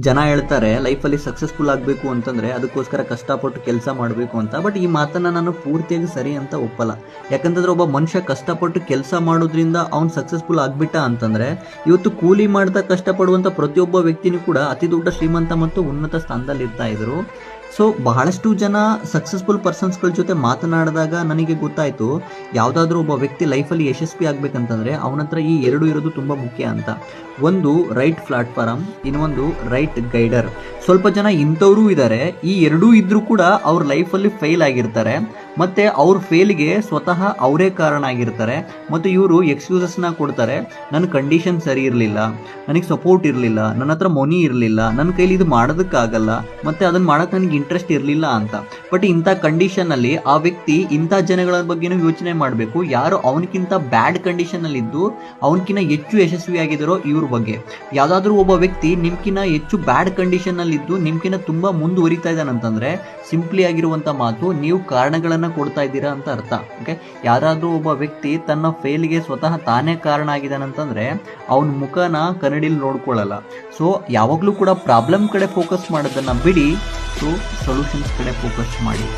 ಜನ ಹೇಳ್ತಾರೆ ಲೈಫಲ್ಲಿ ಸಕ್ಸಸ್ಫುಲ್ ಆಗಬೇಕು ಅಂತಂದರೆ ಅದಕ್ಕೋಸ್ಕರ ಕಷ್ಟಪಟ್ಟು ಕೆಲಸ ಮಾಡಬೇಕು ಅಂತ. ಬಟ್ ಈ ಮಾತನ್ನು ನಾನು ಪೂರ್ತಿಯಾಗಿ ಸರಿ ಅಂತ ಒಪ್ಪಲ್ಲ. ಯಾಕಂತಂದ್ರೆ ಒಬ್ಬ ಮನುಷ್ಯ ಕಷ್ಟಪಟ್ಟು ಕೆಲಸ ಮಾಡೋದ್ರಿಂದ ಅವ್ನು ಸಕ್ಸಸ್ಫುಲ್ ಆಗಿಬಿಟ್ಟ ಅಂತಂದರೆ, ಇವತ್ತು ಕೂಲಿ ಮಾಡ್ತಾ ಕಷ್ಟಪಡುವಂಥ ಪ್ರತಿಯೊಬ್ಬ ವ್ಯಕ್ತಿನೂ ಕೂಡ ಅತಿ ದೊಡ್ಡ ಶ್ರೀಮಂತ ಮತ್ತು ಉನ್ನತ ಸ್ಥಾನದಲ್ಲಿ ಇರ್ತಾ ಇದ್ರು. ಸೊ ಬಹಳಷ್ಟು ಜನ ಸಕ್ಸಸ್ಫುಲ್ ಪರ್ಸನ್ಸ್ಗಳ ಜೊತೆ ಮಾತನಾಡಿದಾಗ ನನಗೆ ಗೊತ್ತಾಯಿತು, ಯಾವುದಾದ್ರೂ ಒಬ್ಬ ವ್ಯಕ್ತಿ ಲೈಫಲ್ಲಿ ಯಶಸ್ವಿ ಆಗಬೇಕಂತಂದರೆ ಅವನ ಹತ್ರ ಈ ಎರಡು ಇರೋದು ತುಂಬ ಮುಖ್ಯ ಅಂತ. ಒಂದು ರೈಟ್ ಪ್ಲಾಟ್ಫಾರಮ್, ಇನ್ನೊಂದು ರೈಟ್ ಗೈಡರ್. ಸ್ವಲ್ಪ ಜನ ಇಂಥವ್ರೂ ಇದ್ದಾರೆ, ಈ ಎರಡೂ ಇದ್ರೂ ಕೂಡ ಅವ್ರ ಲೈಫಲ್ಲಿ ಫೇಲ್ ಆಗಿರ್ತಾರೆ. ಮತ್ತು ಅವ್ರ ಫೇಲ್ಗೆ ಸ್ವತಃ ಅವರೇ ಕಾರಣ ಆಗಿರ್ತಾರೆ. ಮತ್ತು ಇವರು ಎಕ್ಸ್ಕ್ಯೂಸಸ್ನ ಕೊಡ್ತಾರೆ, ನನ್ನ ಕಂಡೀಷನ್ ಸರಿ ಇರಲಿಲ್ಲ, ನನಗೆ ಸಪೋರ್ಟ್ ಇರಲಿಲ್ಲ, ನನ್ನ ಹತ್ರ ಮನಿ ಇರಲಿಲ್ಲ, ನನ್ನ ಕೈಲಿ ಇದು ಮಾಡೋದಕ್ಕಾಗಲ್ಲ, ಮತ್ತು ಅದನ್ನು ಮಾಡೋಕ್ಕೆ ನನಗೆ ಇಂಟ್ರೆಸ್ಟ್ ಇರಲಿಲ್ಲ ಅಂತ. ಬಟ್ ಇಂಥ ಕಂಡೀಷನಲ್ಲಿ ಆ ವ್ಯಕ್ತಿ ಇಂಥ ಜನಗಳ ಬಗ್ಗೆನೂ ಯೋಚನೆ ಮಾಡಬೇಕು, ಯಾರು ಅವನಕ್ಕಿಂತ ಬ್ಯಾಡ್ ಕಂಡೀಷನಲ್ಲಿದ್ದು ಅವನಕ್ಕಿಂತ ಹೆಚ್ಚು ಯಶಸ್ವಿ ಆಗಿದ್ದಾರೋ ಇವ್ರ ಬಗ್ಗೆ. ಯಾವುದಾದ್ರೂ ಒಬ್ಬ ವ್ಯಕ್ತಿ ನಿಮ್ಕಿನ್ನ ಹೆಚ್ಚು ಬ್ಯಾಡ್ ಕಂಡೀಷನಲ್ಲಿದ್ದು ನಿಮ್ಕಿನ್ನ ತುಂಬ ಮುಂದುವರಿತಾ ಇದ್ದಾನಂತಂದರೆ ಸಿಂಪ್ಲಿ ಆಗಿರುವಂಥ ಮಾತು, ನೀವು ಕಾರಣಗಳನ್ನು ಕೊಡ್ತಾ ಇದ್ದೀರಾ ಅಂತ ಅರ್ಥ. ಓಕೆ, ಯಾರಾದರೂ ಒಬ್ಬ ವ್ಯಕ್ತಿ ತನ್ನ ಫೇಲ್ಗೆ ಸ್ವತಃ ತಾನೇ ಕಾರಣ ಆಗಿದ್ದಾನಂತಂದರೆ ಅವನ ಮುಖನ ಕನ್ನಡಿಲಿ ನೋಡ್ಕೊಳ್ಳಲ್ಲ. ಸೊ ಯಾವಾಗಲೂ ಕೂಡ ಪ್ರಾಬ್ಲಮ್ ಕಡೆ ಫೋಕಸ್ ಮಾಡೋದನ್ನು ಬಿಡಿ, ಸೊ ಸೊಲ್ಯೂಷನ್ಸ್ ಕಡೆ ಫೋಕಸ್ ಮಾಡಿ.